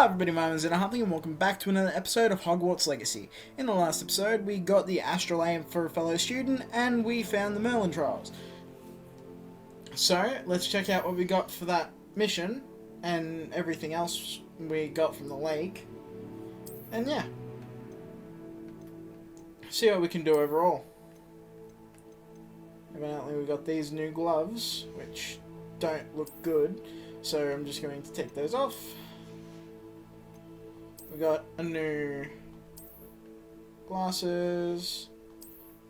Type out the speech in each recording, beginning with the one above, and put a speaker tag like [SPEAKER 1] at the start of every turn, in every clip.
[SPEAKER 1] everybody, my name is Huntley and welcome back to another episode of Hogwarts Legacy. In the last episode, we got the Astrolabe for a fellow student and we found the Merlin Trials. So, let's check out what we got for that mission and everything else we got from the lake. And yeah, see what we can do overall. Evidently we got these new gloves, which don't look good, so I'm just going to take those off. We got a new glasses,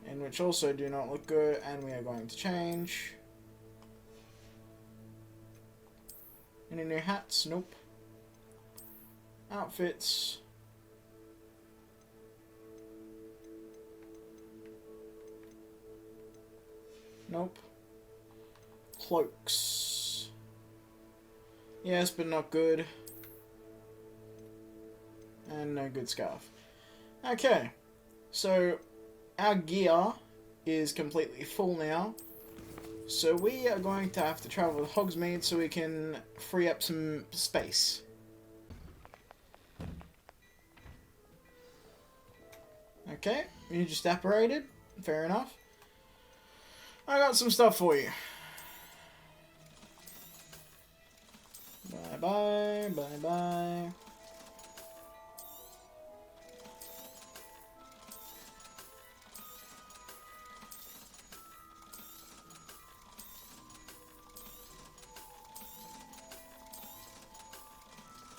[SPEAKER 1] and which also do not look good, and we are going to change. Any new hats? Nope. Outfits. Nope. Cloaks. Yes, but not good. And no good scarf. Okay, so our gear is completely full now. So we are going to have to travel to Hogsmeade so we can free up some space. Okay, you just apparated. Fair enough. I got some stuff for you. Bye bye, bye bye.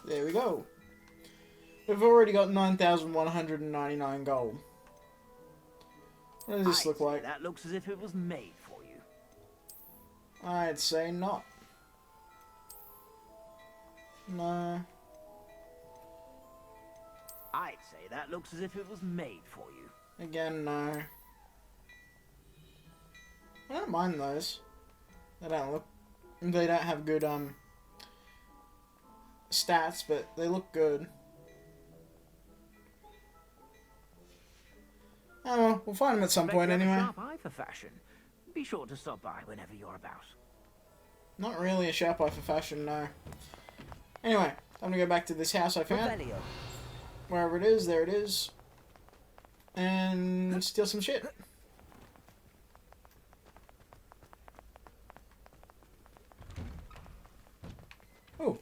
[SPEAKER 1] There we go. We've already got 9,199 gold. What does this look like?
[SPEAKER 2] That looks as if it was made for you.
[SPEAKER 1] I'd say not. No.
[SPEAKER 2] I'd say that looks as if it was made for you.
[SPEAKER 1] Again, no. I don't mind those. They don't have good, stats, but they look good. Oh well, we'll find them at some point anyway.
[SPEAKER 2] A sharp eye for fashion. Be sure to stop by whenever you're about.
[SPEAKER 1] Not really a sharp eye for fashion, no. Anyway, time to go back to this house I found.
[SPEAKER 2] Rebellion.
[SPEAKER 1] Wherever it is, there it is. And steal some shit. Oh.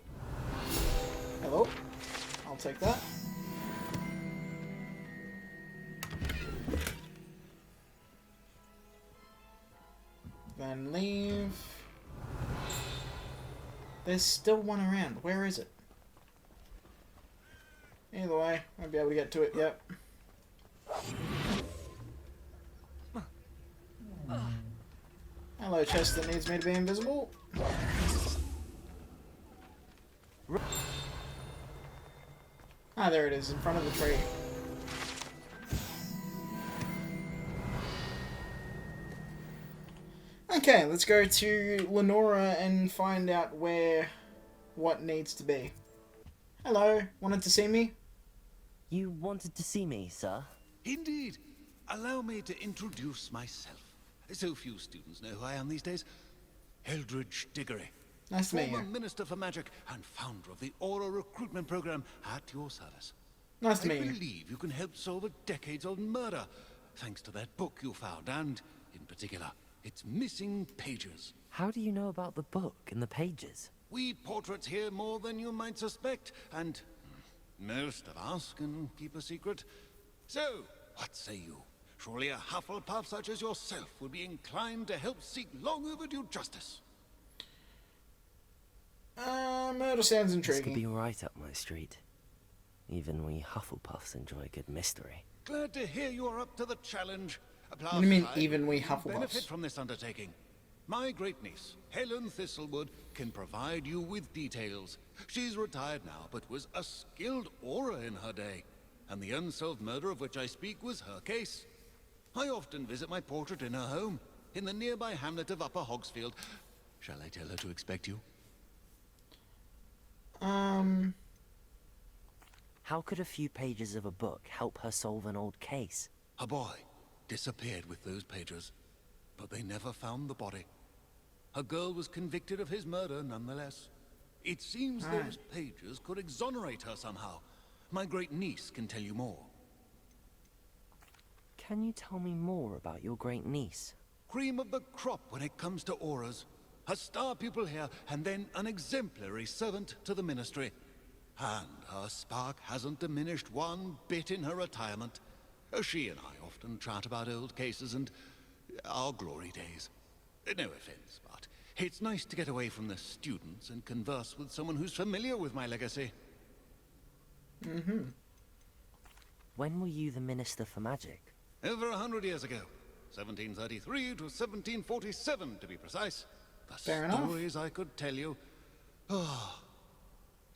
[SPEAKER 1] Hello. I'll take that. Then leave. There's still one around. Where is it? Either way, I'll be able to get to it. Yep. Hello, chest that needs me to be invisible. Ah, there it is, in front of the tree. Okay, let's go to Lenora and find out what needs to be. Hello, wanted to see me?
[SPEAKER 3] You wanted to see me, sir?
[SPEAKER 4] Indeed. Allow me to introduce myself. So few students know who I am these days. Eldridge Diggory.
[SPEAKER 1] Nice to meet
[SPEAKER 4] Former
[SPEAKER 1] you.
[SPEAKER 4] Minister for Magic and founder of the Aura recruitment program at your service.
[SPEAKER 1] Nice to
[SPEAKER 4] I
[SPEAKER 1] meet you.
[SPEAKER 4] believe you can help solve a decades-old murder, thanks to that book you found, and, in particular, its missing pages.
[SPEAKER 3] How do you know about the book and the pages?
[SPEAKER 4] We portraits here more than you might suspect, and most of us can keep a secret. So, what say you? Surely a Hufflepuff such as yourself would be inclined to help seek long overdue justice.
[SPEAKER 1] Murder sounds
[SPEAKER 3] This could
[SPEAKER 1] intriguing.
[SPEAKER 3] be right up my street. Even we Hufflepuffs enjoy a good mystery.
[SPEAKER 4] Glad to hear you are up to the challenge.
[SPEAKER 1] What do you mean,
[SPEAKER 4] I
[SPEAKER 1] even we
[SPEAKER 4] benefit
[SPEAKER 1] Hufflepuffs?
[SPEAKER 4] from this undertaking. My great niece, Helen Thistlewood, can provide you with details. She's retired now, but was a skilled aura in her day. And the unsolved murder of which I speak was her case. I often visit my portrait in her home, in the nearby hamlet of Upper Hogsfield. Shall I tell her to expect you?
[SPEAKER 3] How could a few pages of a book help her solve an old case?
[SPEAKER 4] A boy disappeared with those pages, but they never found the body. A girl was convicted of his murder nonetheless. It seems
[SPEAKER 1] Right.
[SPEAKER 4] those pages could exonerate her somehow. My great niece can tell you more.
[SPEAKER 3] Can you tell me more about your great niece?
[SPEAKER 4] Cream of the crop when it comes to auras. A star pupil here, and then an exemplary servant to the ministry. And her spark hasn't diminished one bit in her retirement. She and I often chat about old cases and our glory days. No offense, but it's nice to get away from the students and converse with someone who's familiar with my legacy.
[SPEAKER 3] When were you the Minister for Magic?
[SPEAKER 4] Over 100 years ago. 1733 to 1747, to be precise. The
[SPEAKER 1] Fair enough.
[SPEAKER 4] stories I could tell you. Oh,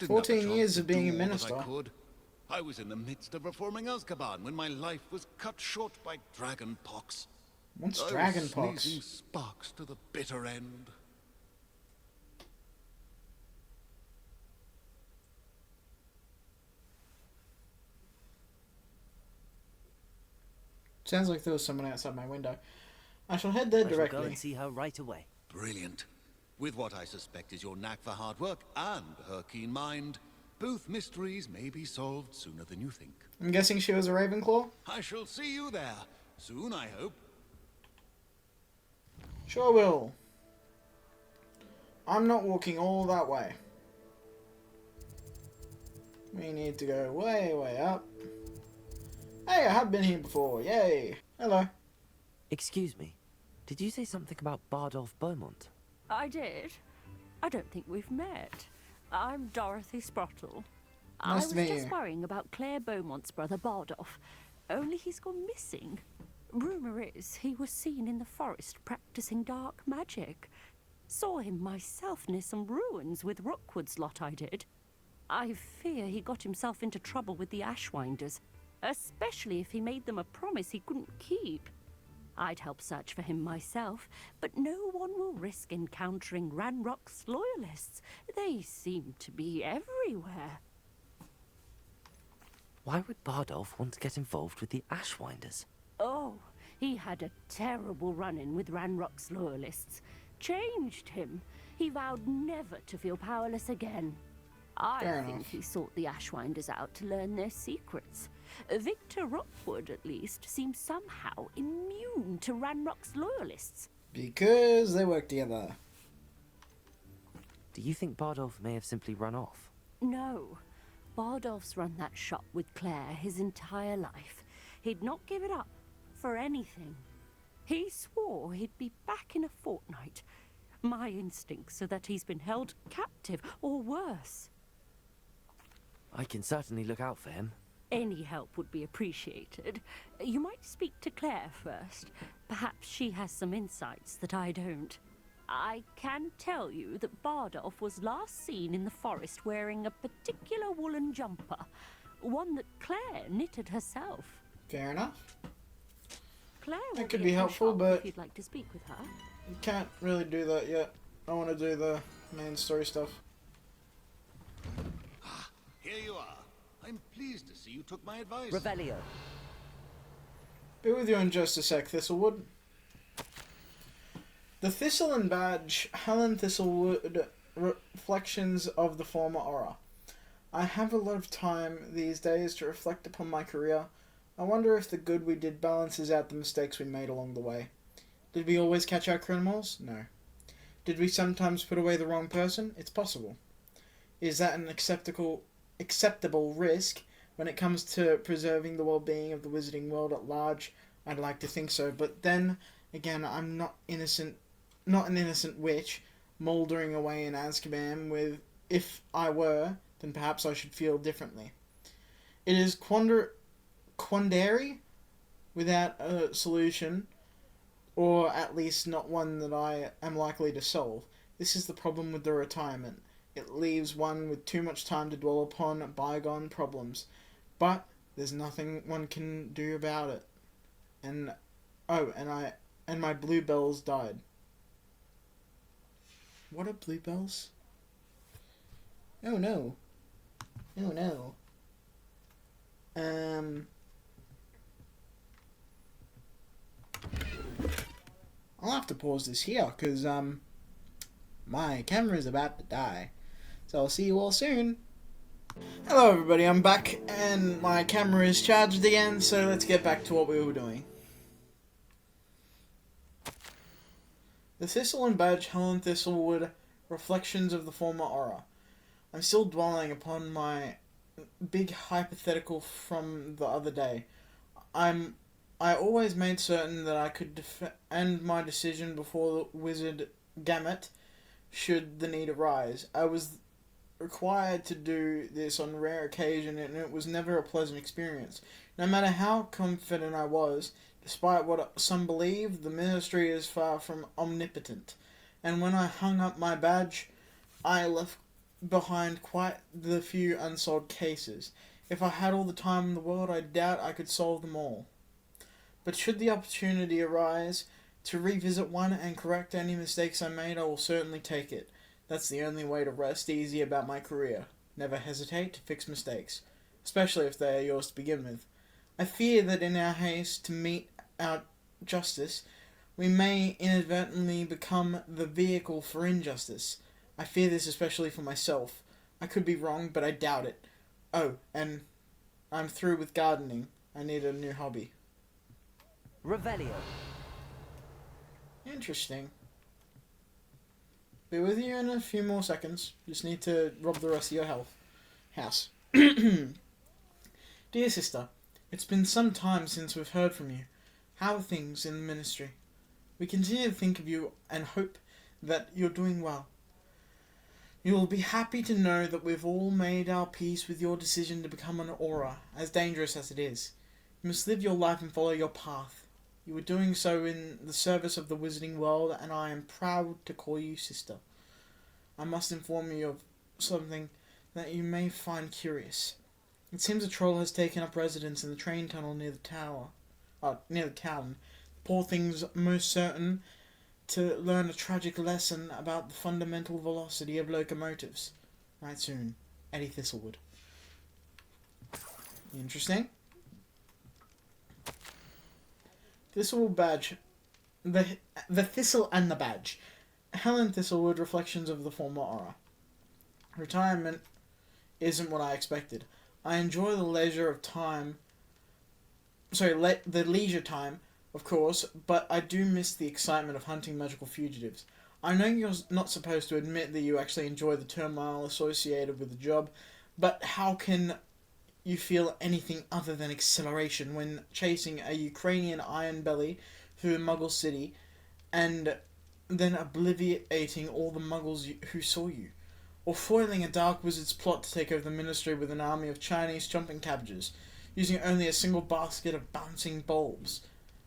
[SPEAKER 1] 14 years of being a minister.
[SPEAKER 4] I could. I was in the midst of reforming Azkaban when my life was cut short by dragon pox.
[SPEAKER 1] What's
[SPEAKER 4] I was
[SPEAKER 1] dragon pox?
[SPEAKER 4] sneezing sparks to the bitter end.
[SPEAKER 1] Sounds like there was someone outside my window. I shall head there
[SPEAKER 3] I shall go
[SPEAKER 1] directly.
[SPEAKER 3] and see her right away.
[SPEAKER 4] Brilliant. With what I suspect is your knack for hard work and her keen mind, both mysteries may be solved sooner than you think.
[SPEAKER 1] I'm guessing she was a Ravenclaw?
[SPEAKER 4] I shall see you there. Soon, I hope.
[SPEAKER 1] Sure will. I'm not walking all that way. We need to go way, way up. Hey, I have been here before. Yay. Hello.
[SPEAKER 3] Excuse me. Did you say something about Bardolph Beaumont?
[SPEAKER 5] I did. I don't think we've met. I'm Dorothy Sprottle. I
[SPEAKER 1] Nice to
[SPEAKER 5] was
[SPEAKER 1] meet
[SPEAKER 5] just
[SPEAKER 1] you.
[SPEAKER 5] worrying about Claire Beaumont's brother Bardolph. Only he's gone missing. Rumour is he was seen in the forest practicing dark magic. Saw him myself near some ruins with Rookwood's lot I did. I fear he got himself into trouble with the Ashwinders, especially if he made them a promise he couldn't keep. I'd help search for him myself, but no one will risk encountering Ranrock's loyalists. They seem to be everywhere.
[SPEAKER 3] Why would Bardolph want to get involved with the Ashwinders?
[SPEAKER 5] Oh, he had a terrible run-in with Ranrock's loyalists. Changed him. He vowed never to feel powerless again. I
[SPEAKER 1] Fair
[SPEAKER 5] think
[SPEAKER 1] enough.
[SPEAKER 5] he sought the Ashwinders out to learn their secrets. Victor Rookwood, at least, seems somehow immune to Ranrock's loyalists.
[SPEAKER 1] Because they work together.
[SPEAKER 3] Do you think Bardolph may have simply run off?
[SPEAKER 5] No. Bardolph's run that shop with Claire his entire life. He'd not give it up for anything. He swore he'd be back in a fortnight. My instincts are that he's been held captive, or worse.
[SPEAKER 3] I can certainly look out for him.
[SPEAKER 5] Any help would be appreciated. You might speak to Claire first. Perhaps she has some insights that I don't. I can tell you that Bardolph was last seen in the forest wearing a particular woolen jumper, one that Claire knitted herself.
[SPEAKER 1] Fair enough.
[SPEAKER 5] Claire
[SPEAKER 1] That
[SPEAKER 5] will
[SPEAKER 1] could
[SPEAKER 5] at
[SPEAKER 1] be
[SPEAKER 5] your
[SPEAKER 1] helpful,
[SPEAKER 5] shop
[SPEAKER 1] but-
[SPEAKER 5] if you'd like to speak with her.
[SPEAKER 1] You can't really do that yet. I want to do the main story stuff.
[SPEAKER 4] Here you are. I'm pleased to see you took my advice.
[SPEAKER 3] Revelio.
[SPEAKER 1] Be with you in just a sec, Thistlewood. The Thistle and Badge, Helen Thistlewood, reflections of the former aura. I have a lot of time these days to reflect upon my career. I wonder if the good we did balances out the mistakes we made along the way. Did we always catch our criminals? No. Did we sometimes put away the wrong person? It's possible. Is that an acceptable risk when it comes to preserving the well-being of the wizarding world at large? I'd like to think so, but then again, I'm not an innocent witch mouldering away in Azkaban with. If I were, then perhaps I should feel differently. It is quandary without a solution, or at least not one that I am likely to solve. This is the problem with the retirement. It leaves one with too much time to dwell upon bygone problems. But there's nothing one can do about it. And my bluebells died. What are bluebells? Oh no. Oh no. I'll have to pause this here, because, my camera's about to die. So I'll see you all soon. Hello everybody, I'm back and my camera is charged again, so let's get back to what we were doing. The Thistle and Badge, Helen Thistlewood, Reflections of the Former Aura. I'm still dwelling upon my big hypothetical from the other day. I always made certain that I could defend my decision before the wizard Gamut should the need arise. I was required to do this on rare occasion, and it was never a pleasant experience. No matter how confident I was, despite what some believe, the ministry is far from omnipotent. And when I hung up my badge, I left behind quite the few unsolved cases. If I had all the time in the world, I doubt I could solve them all. But should the opportunity arise to revisit one and correct any mistakes I made, I will certainly take it. That's the only way to rest easy about my career. Never hesitate to fix mistakes, especially if they are yours to begin with. I fear that in our haste to mete out justice, we may inadvertently become the vehicle for injustice. I fear this especially for myself. I could be wrong, but I doubt it. Oh, and I'm through with gardening. I need a new hobby.
[SPEAKER 2] Revelio.
[SPEAKER 1] Interesting. Be with you in a few more seconds. Just need to rob the rest of your house. Dear sister, it's been some time since we've heard from you. How are things in the ministry? We continue to think of you and hope that you're doing well. You will be happy to know that we've all made our peace with your decision to become an aura, as dangerous as it is. You must live your life and follow your path. You are doing so in the service of the wizarding world, and I am proud to call you sister. I must inform you of something that you may find curious. It seems a troll has taken up residence in the train tunnel near the town. The poor thing's most certain to learn a tragic lesson about the fundamental velocity of locomotives. Right soon, Eddie Thistlewood. Interesting. Thistle Badge. The Thistle and the Badge. Helen Thistlewood, Reflections of the Former Aura. Retirement isn't what I expected. I enjoy the leisure time, of course, but I do miss the excitement of hunting magical fugitives. I know you're not supposed to admit that you actually enjoy the turmoil associated with the job, but how can you feel anything other than exhilaration when chasing a Ukrainian iron belly through a Muggle city and then obliviating all the Muggles who saw you? Or foiling a dark wizard's plot to take over the ministry with an army of Chinese chomping cabbages, using only a single basket of bouncing bulbs?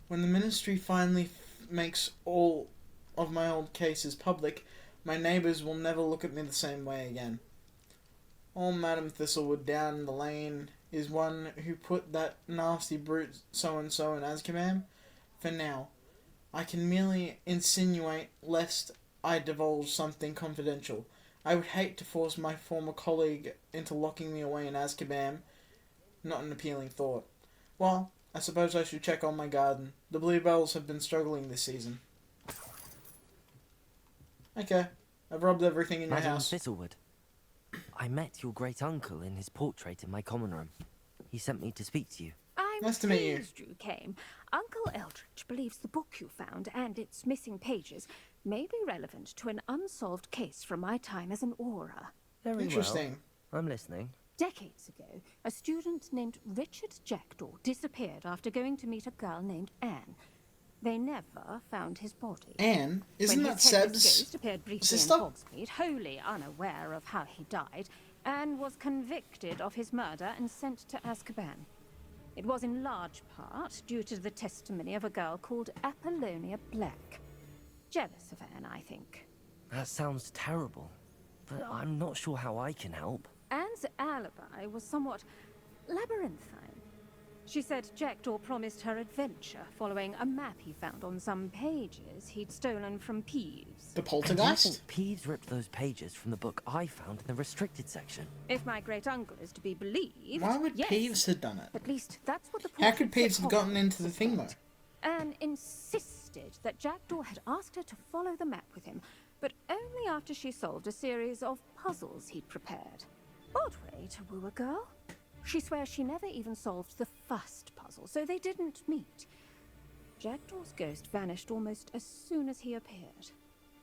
[SPEAKER 1] When the ministry finally makes all of my old cases public, my neighbours will never look at me the same way again. Old Madam Thistlewood down the lane is one who put that nasty brute so-and-so in Azkaban. For now, I can merely insinuate lest I divulge something confidential. I would hate to force my former colleague into locking me away in Azkaban. Not an appealing thought. Well, I suppose I should check on my garden. The bluebells have been struggling this season. Okay, I've robbed everything in your
[SPEAKER 3] Madam
[SPEAKER 1] house.
[SPEAKER 3] Thistlewood, I met your great uncle in his portrait in my common room. He sent me to speak to you.
[SPEAKER 5] I'm
[SPEAKER 1] Nice to meet you.
[SPEAKER 5] pleased you came. Uncle Eldridge believes the book you found and its missing pages may be relevant to an unsolved case from my time as an aura.
[SPEAKER 3] Very
[SPEAKER 1] Interesting.
[SPEAKER 3] well. I'm listening.
[SPEAKER 5] Decades ago, a student named Richard Jackdaw disappeared after going to meet a girl named Anne. They never found his body.
[SPEAKER 1] Anne? Isn't
[SPEAKER 5] When
[SPEAKER 1] that
[SPEAKER 5] his headless
[SPEAKER 1] Seb's
[SPEAKER 5] ghost appeared briefly
[SPEAKER 1] sister?
[SPEAKER 5] in Hogsmeade, wholly unaware of how he died, Anne was convicted of his murder and sent to Azkaban. It was in large part due to the testimony of a girl called Apollonia Black. Jealous of Anne, I think.
[SPEAKER 3] That sounds terrible, but I'm not sure how I can help.
[SPEAKER 5] Anne's alibi was somewhat labyrinthine. She said Jackdaw promised her adventure following a map he found on some pages he'd stolen from Peeves.
[SPEAKER 1] The
[SPEAKER 3] And do you
[SPEAKER 1] poltergeist?
[SPEAKER 3] think Peeves ripped those pages from the book I found in the restricted section?
[SPEAKER 5] If my great-uncle is to be believed,
[SPEAKER 1] Why would
[SPEAKER 5] yes.
[SPEAKER 1] Peeves have done it?
[SPEAKER 5] At least that's what the
[SPEAKER 1] How could
[SPEAKER 5] portrait
[SPEAKER 1] Peeves have gotten into the thing, though?
[SPEAKER 5] Anne insisted that Jackdaw had asked her to follow the map with him, but only after she solved a series of puzzles he'd prepared. Odd way to woo a girl. She swears she never even solved the first puzzle, so they didn't meet. Jackdaw's ghost vanished almost as soon as he appeared.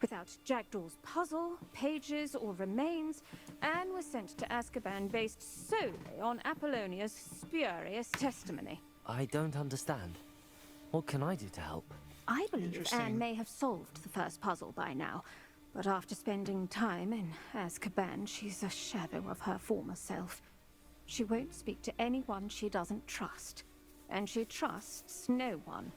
[SPEAKER 5] Without Jackdaw's puzzle, pages, or remains, Anne was sent to Azkaban based solely on Apollonia's spurious testimony.
[SPEAKER 3] I don't understand. What can I do to help?
[SPEAKER 5] I believe
[SPEAKER 1] Interesting.
[SPEAKER 5] Anne may have solved the first puzzle by now, but after spending time in Azkaban, she's a shadow of her former self. She won't speak to anyone she doesn't trust, and she trusts no one.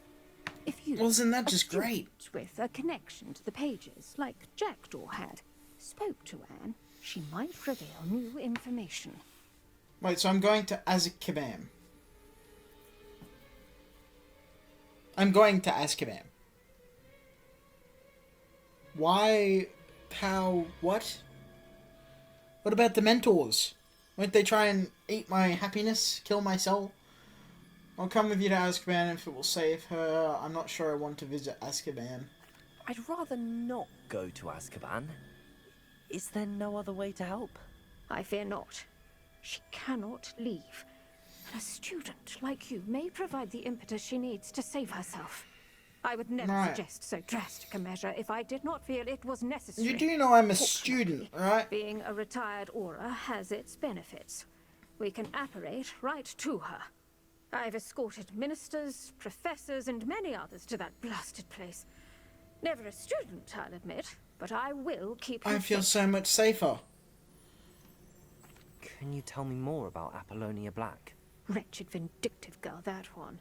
[SPEAKER 5] If you,
[SPEAKER 1] Well, isn't that
[SPEAKER 5] a
[SPEAKER 1] just great?
[SPEAKER 5] student with a connection to the pages, like Jackdaw had, spoke to Anne, she might reveal new information.
[SPEAKER 1] Wait, so I'm going to Azkaban. I'm going to Azkaban. Why? How? What? What about the mentors? Won't they try and eat my happiness? Kill my soul? I'll come with you to Azkaban if it will save her. I'm not sure I want to visit Azkaban.
[SPEAKER 3] I'd rather not go to Azkaban. Is there no other way to help?
[SPEAKER 5] I fear not. She cannot leave. A student like you may provide the impetus she needs to save herself. I would never
[SPEAKER 1] Right.
[SPEAKER 5] suggest so drastic a measure if I did not feel it was necessary.
[SPEAKER 1] You do know I'm a student, right?
[SPEAKER 5] Being a retired Aura has its benefits. We can apparate right to her. I've escorted ministers, professors, and many others to that blasted place. Never a student, I'll admit, but I will keep
[SPEAKER 1] I
[SPEAKER 5] you
[SPEAKER 1] feel
[SPEAKER 5] safe.
[SPEAKER 1] so much safer.
[SPEAKER 3] Can you tell me more about Apollonia Black?
[SPEAKER 5] Wretched, vindictive girl, that one.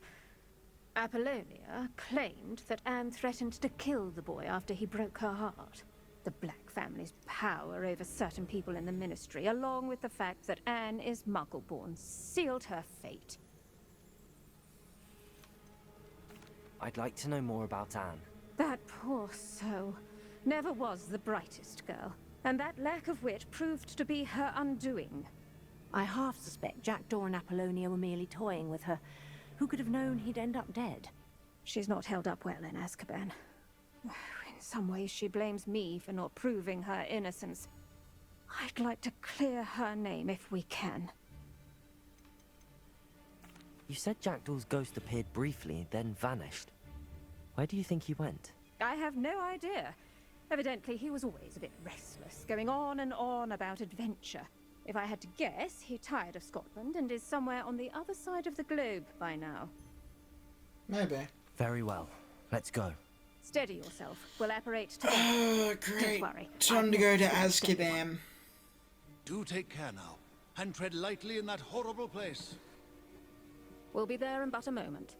[SPEAKER 5] Apollonia claimed that Anne threatened to kill the boy after he broke her heart. The Black family's power over certain people in the Ministry, along with the fact that Anne is Muggle-born, sealed her fate.
[SPEAKER 3] I'd like to know more about Anne.
[SPEAKER 5] That poor soul never was the brightest girl, and that lack of wit proved to be her undoing.
[SPEAKER 6] I half suspect Jackdaw and Apollonia were merely toying with her. Who could have known he'd end up dead?
[SPEAKER 5] She's not held up well in Azkaban. In some ways, she blames me for not proving her innocence. I'd like to clear her name if we can.
[SPEAKER 3] You said Jackdaw's ghost appeared briefly, then vanished. Where do you think he went?
[SPEAKER 5] I have no idea. Evidently, he was always a bit restless, going on and on about adventure. If I had to guess, he tired of Scotland and is somewhere on the other side of the globe by now.
[SPEAKER 1] Maybe.
[SPEAKER 3] Very well. Let's go.
[SPEAKER 5] Steady yourself. We'll apparate together.
[SPEAKER 1] Oh, great.
[SPEAKER 5] Don't worry.
[SPEAKER 1] Time to go to Azkaban.
[SPEAKER 4] Do take care now, and tread lightly in that horrible place.
[SPEAKER 5] We'll be there in but a moment.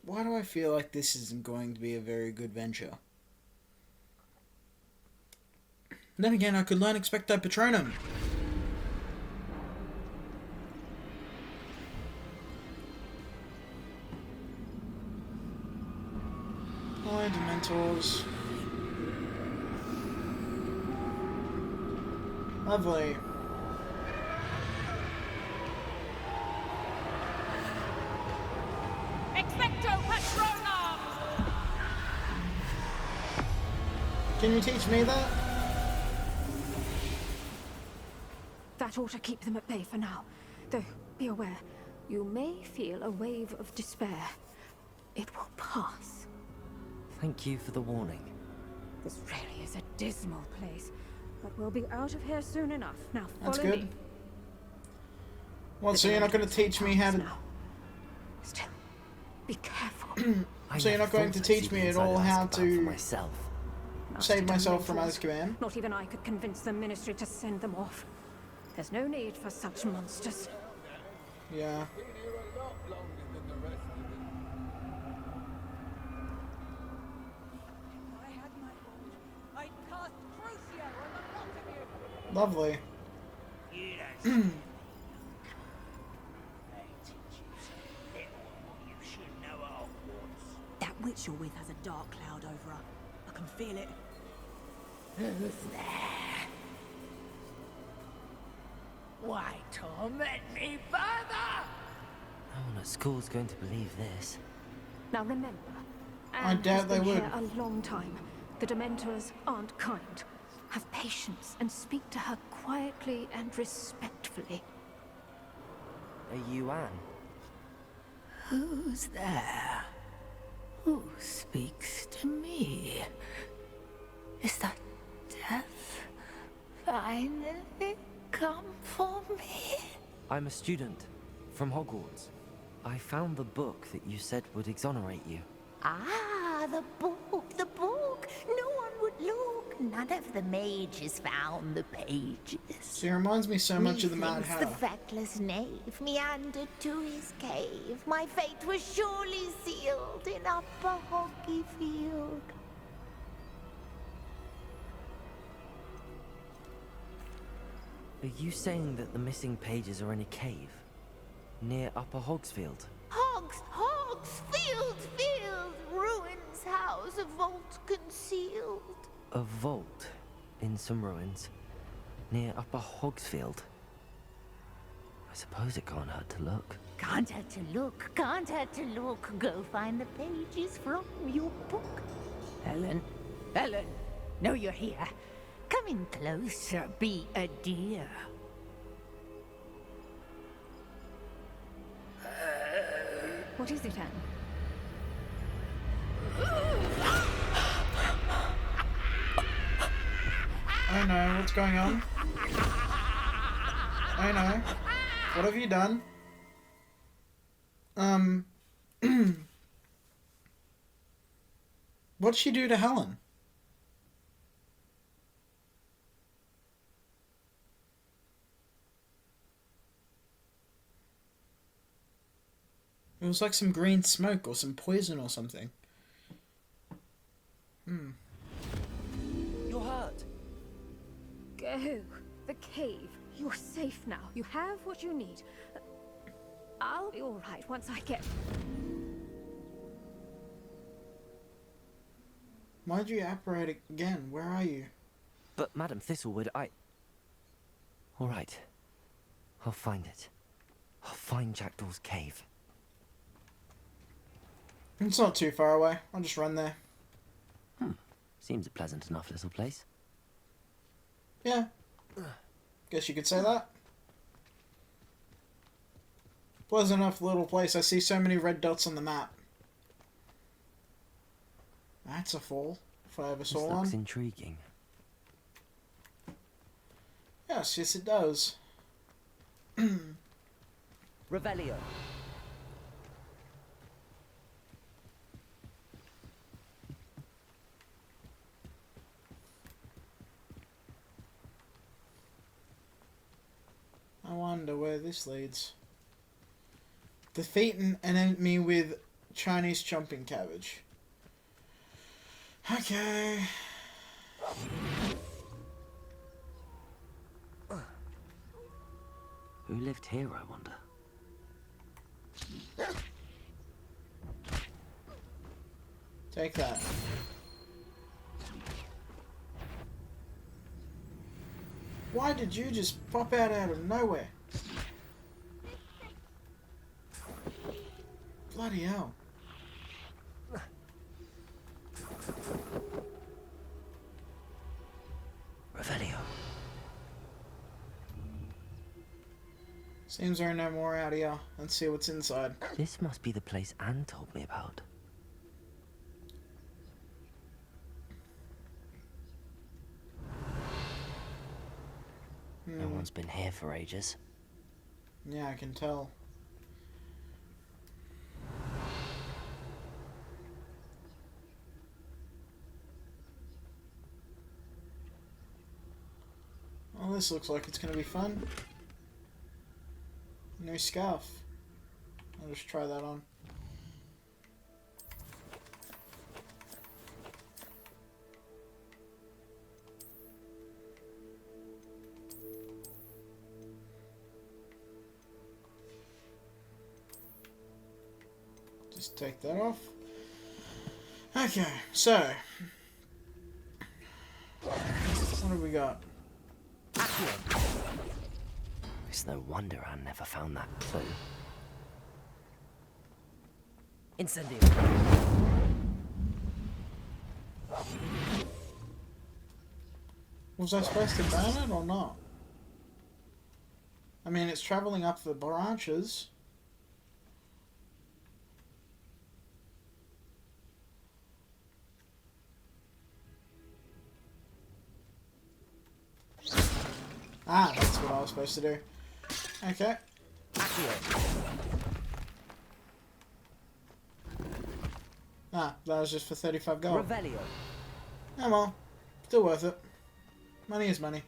[SPEAKER 1] Why do I feel like this isn't going to be a very good venture? Then again, I could learn Expecto Patronum. Hi, Dementors. Lovely.
[SPEAKER 5] Expecto Patronum!
[SPEAKER 1] Can you teach me that?
[SPEAKER 5] That ought to keep them at bay for now. Though, be aware, you may feel a wave of despair. It will pass.
[SPEAKER 3] Thank you for the warning.
[SPEAKER 5] This really is a dismal place, but we'll be out of here soon enough. Now, follow
[SPEAKER 1] That's good.
[SPEAKER 5] me.
[SPEAKER 1] What, so you're not going to teach me how to...
[SPEAKER 5] Now. Still, be careful.
[SPEAKER 3] I
[SPEAKER 1] So you're
[SPEAKER 3] never
[SPEAKER 1] not going
[SPEAKER 3] thought
[SPEAKER 1] to
[SPEAKER 3] I'd
[SPEAKER 1] teach
[SPEAKER 3] see the
[SPEAKER 1] me at
[SPEAKER 3] inside
[SPEAKER 1] all
[SPEAKER 3] of
[SPEAKER 1] how
[SPEAKER 3] Azkaban
[SPEAKER 1] to-
[SPEAKER 3] for myself.
[SPEAKER 1] save
[SPEAKER 5] Nasty
[SPEAKER 1] myself from
[SPEAKER 5] Dementors.
[SPEAKER 1] Azkaban?
[SPEAKER 5] Not even I could convince the Ministry to send them off. There's no need for such monsters.
[SPEAKER 1] Yeah.
[SPEAKER 7] I had my wand. I'd cast Crucio on the lot of you.
[SPEAKER 1] Lovely.
[SPEAKER 2] You don't say. They teach you so little of what you should know at Hogwarts.
[SPEAKER 6] That witch you're with has a dark cloud over her. I can feel it.
[SPEAKER 2] Who's there? Why torment me further?
[SPEAKER 3] No one at school's going to believe this.
[SPEAKER 6] Now remember,
[SPEAKER 1] I
[SPEAKER 6] Anne
[SPEAKER 1] doubt
[SPEAKER 6] has been
[SPEAKER 1] they would.
[SPEAKER 6] here a long time. The Dementors aren't kind. Have patience and speak to her quietly and respectfully.
[SPEAKER 3] Are you Anne?
[SPEAKER 8] Who's there? Who speaks to me? Is that death finally come for me?
[SPEAKER 3] I'm a student from Hogwarts. I found the book that you said would exonerate you.
[SPEAKER 8] Ah, the book, the book. No one would look. None of the mages found the pages.
[SPEAKER 1] She reminds me so much of the Mad
[SPEAKER 8] Methinks the
[SPEAKER 1] Hatter.
[SPEAKER 8] feckless knave meandered to his cave. My fate was surely sealed in Upper Hogsfield.
[SPEAKER 3] Are you saying that the missing pages are in a cave? Near Upper Hogsfield?
[SPEAKER 8] Hogsfield, ruins house, a vault concealed.
[SPEAKER 3] A vault in some ruins near Upper Hogsfield. I suppose it can't hurt to look.
[SPEAKER 8] Can't hurt to look, can't hurt to look. Go find the pages from your book. Helen, know you're here. Come in closer, be a dear.
[SPEAKER 6] What is it, Anne?
[SPEAKER 1] I know, what's going on? I know. What have you done? What'd she do to Helen? It was like some green smoke or some poison or something.
[SPEAKER 3] You're hurt.
[SPEAKER 6] Go. The cave. You're safe now. You have what you need. I'll be all right once I get...
[SPEAKER 1] Why'd you apparate again? Where are you?
[SPEAKER 3] But Madam Thistlewood, all right. I'll find it. I'll find Jackdaw's cave.
[SPEAKER 1] It's not too far away. I'll just run there.
[SPEAKER 3] Seems a pleasant enough little place.
[SPEAKER 1] Yeah. Guess you could say that. Pleasant enough little place. I see so many red dots on the map. That's a fall, if I ever
[SPEAKER 3] This
[SPEAKER 1] saw
[SPEAKER 3] looks
[SPEAKER 1] one.
[SPEAKER 3] intriguing.
[SPEAKER 1] Yes, it does.
[SPEAKER 3] Revelio.
[SPEAKER 1] I wonder where this leads. Defeat an enemy with Chinese chomping cabbage. Okay.
[SPEAKER 3] Who lived here, I wonder?
[SPEAKER 1] Take that. Why did you just pop out of nowhere? Bloody hell.
[SPEAKER 3] Revelio.
[SPEAKER 1] Seems there are no more out here. Let's see what's inside.
[SPEAKER 3] This must be the place Anne told me about. No one's been here for ages.
[SPEAKER 1] Yeah, I can tell. Well, this looks like it's going to be fun. New scarf. I'll just try that on. Just take that off. Okay, so what have we got?
[SPEAKER 3] It's no wonder Anne never found that clue. Incendio.
[SPEAKER 1] Was I supposed to burn it or not? I mean, it's traveling up the branches. Ah, that's what I was supposed to do. Okay. Ah, that was just for 35 gold.
[SPEAKER 3] Revelio.
[SPEAKER 1] Oh well, still worth it. Money is money.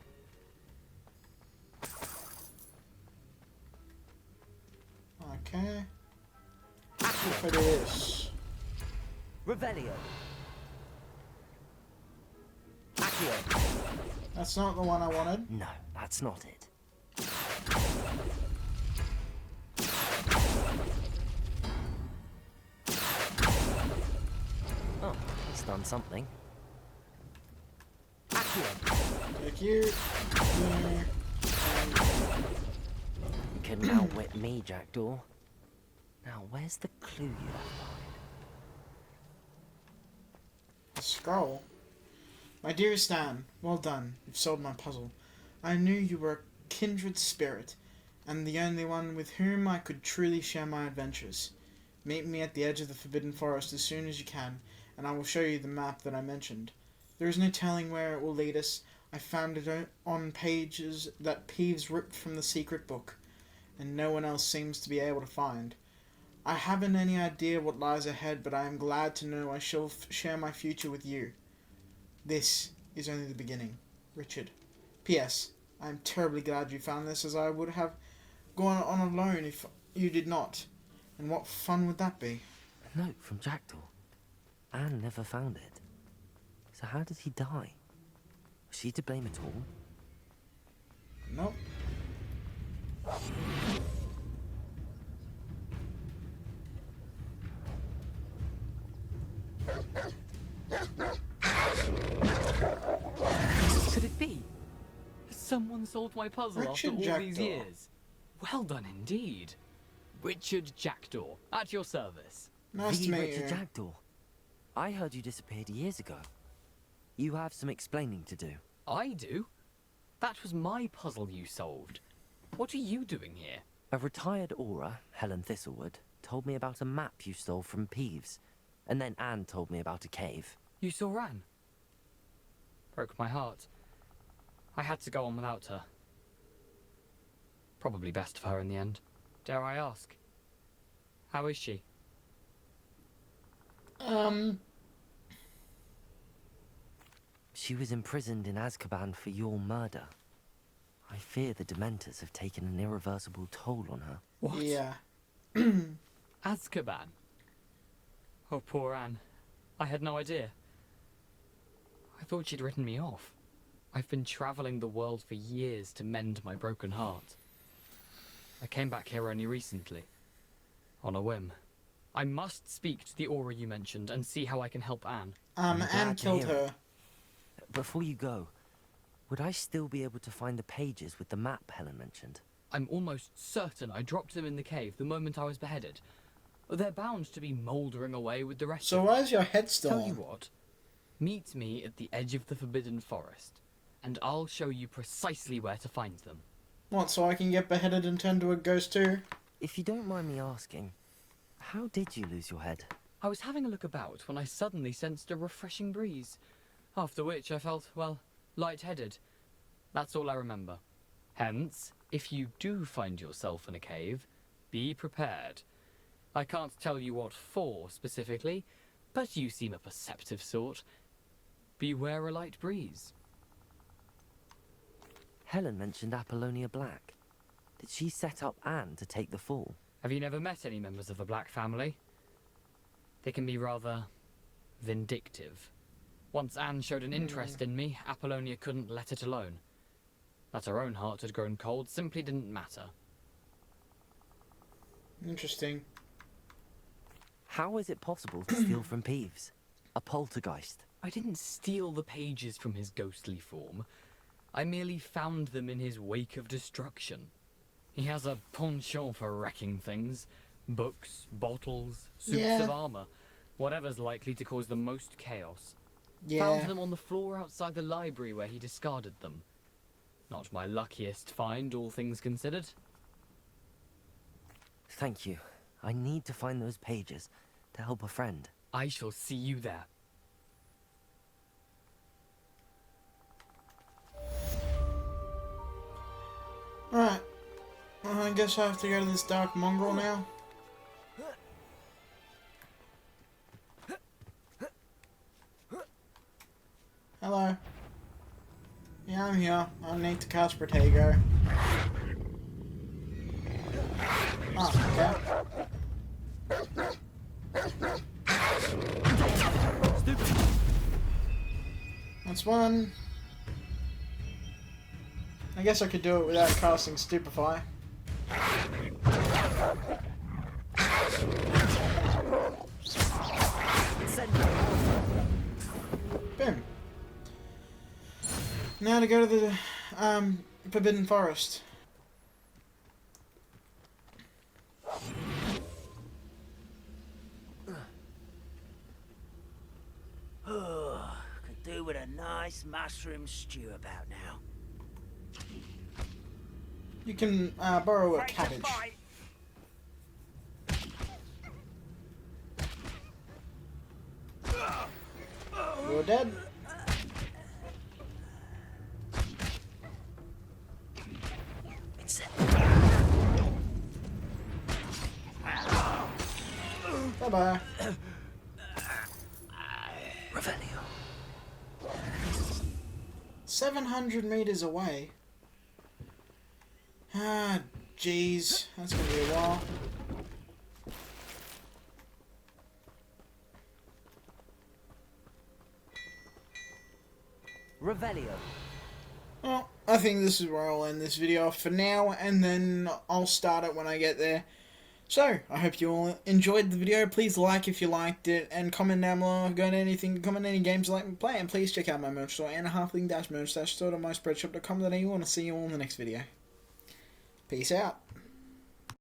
[SPEAKER 1] Okay. For this.
[SPEAKER 3] Revelio. Accio.
[SPEAKER 1] That's not the one I wanted.
[SPEAKER 3] No, that's not it. Oh, it's done something. Accio.
[SPEAKER 1] Take you. Here.
[SPEAKER 3] You couldn't outwit me, Jackdaw. Now, where's the clue you left behind?
[SPEAKER 1] A scroll. My dearest Anne, well done. You've solved my puzzle. I knew you were a kindred spirit, and the only one with whom I could truly share my adventures. Meet me at the edge of the Forbidden Forest as soon as you can, and I will show you the map that I mentioned. There is no telling where it will lead us. I found it on pages that Peeves ripped from the secret book, and no one else seems to be able to find. I haven't any idea what lies ahead, but I am glad to know I shall share my future with you. This is only the beginning. Richard. P.S. I am terribly glad you found this, as I would have gone on alone if you did not. And what fun would that be?
[SPEAKER 3] A note from Jackdaw. Anne never found it. So how did he die? Was she to blame at all?
[SPEAKER 1] Nope.
[SPEAKER 9] Could it be? Has someone solved my puzzle after
[SPEAKER 1] Richard
[SPEAKER 9] all these
[SPEAKER 1] Jackdaw.
[SPEAKER 9] years? Well done indeed. Richard Jackdaw, at your service.
[SPEAKER 1] Nice
[SPEAKER 3] The
[SPEAKER 1] to meet
[SPEAKER 3] Richard
[SPEAKER 1] you.
[SPEAKER 3] Jackdaw. I heard you disappeared years ago. You have some explaining to do.
[SPEAKER 9] I do? That was my puzzle you solved. What are you doing here?
[SPEAKER 3] A retired aura, Helen Thistlewood, told me about a map you stole from Peeves. And then Anne told me about a cave.
[SPEAKER 9] You saw Anne? Broke my heart. I had to go on without her. Probably best of her in the end. Dare I ask? How is she?
[SPEAKER 3] She was imprisoned in Azkaban for your murder. I fear the Dementors have taken an irreversible toll on her.
[SPEAKER 9] What?
[SPEAKER 1] Yeah.
[SPEAKER 9] Azkaban? Oh, poor Anne. I had no idea. I thought she'd written me off. I've been travelling the world for years to mend my broken heart. I came back here only recently. On a whim. I must speak to the aura you mentioned and see how I can help Anne.
[SPEAKER 3] I'm
[SPEAKER 1] Anne
[SPEAKER 3] glad to
[SPEAKER 1] killed
[SPEAKER 3] hear it.
[SPEAKER 1] her.
[SPEAKER 3] Before you go, would I still be able to find the pages with the map Helen mentioned?
[SPEAKER 9] I'm almost certain I dropped them in the cave the moment I was beheaded. They're bound to be mouldering away with the rest
[SPEAKER 1] So
[SPEAKER 9] of
[SPEAKER 1] why is your head still
[SPEAKER 9] Tell you
[SPEAKER 1] on?
[SPEAKER 9] what, meet me at the edge of the Forbidden Forest, and I'll show you precisely where to find them.
[SPEAKER 1] What, so I can get beheaded and turn to a ghost too?
[SPEAKER 3] If you don't mind me asking, how did you lose your head?
[SPEAKER 9] I was having a look about when I suddenly sensed a refreshing breeze, after which I felt, well, lightheaded. That's all I remember. Hence, if you do find yourself in a cave, be prepared. I can't tell you what for specifically, but you seem a perceptive sort. Beware a light breeze.
[SPEAKER 3] Helen mentioned Apollonia Black. Did she set up Anne to take the fall?
[SPEAKER 9] Have you never met any members of the Black family? They can be rather vindictive. Once Anne showed an interest in me, Apollonia couldn't let it alone. That her own heart had grown cold simply didn't matter.
[SPEAKER 1] Interesting.
[SPEAKER 3] How is it possible to steal from Peeves? A poltergeist.
[SPEAKER 9] I didn't steal the pages from his ghostly form. I merely found them in his wake of destruction. He has a penchant for wrecking things, Books, bottles, suits
[SPEAKER 1] Yeah.
[SPEAKER 9] of armor. Whatever's likely to cause the most chaos.
[SPEAKER 1] Yeah.
[SPEAKER 9] Found them on the floor outside the library where he discarded them. Not my luckiest find, all things considered.
[SPEAKER 3] Thank you. I need to find those pages to help a friend.
[SPEAKER 9] I shall see you there.
[SPEAKER 1] Alright. I guess I have to go to this dark mongrel now. Hello. Yeah, I'm here. I need to cast Protego. Oh, okay. That's one. I guess I could do it without casting Stupefy. Boom. Now to go to the Forbidden Forest.
[SPEAKER 2] Could do with a nice mushroom stew about now.
[SPEAKER 1] You can borrow a
[SPEAKER 2] Break the
[SPEAKER 1] cabbage.
[SPEAKER 2] fight.
[SPEAKER 1] You're dead. Bye bye.
[SPEAKER 3] Revelio.
[SPEAKER 1] 700 meters away. Ah, jeez. That's gonna be a while.
[SPEAKER 3] Revelio.
[SPEAKER 1] Well, I think this is where I'll end this video off for now, and then I'll start it when I get there. So, I hope you all enjoyed the video. Please like if you liked it, and comment down below if you've got anything, comment any games you'd like me to play, and please check out my merch store, and halfling-merch-store.myspreadshop.com.au. I want to see you all in the next video. Peace out.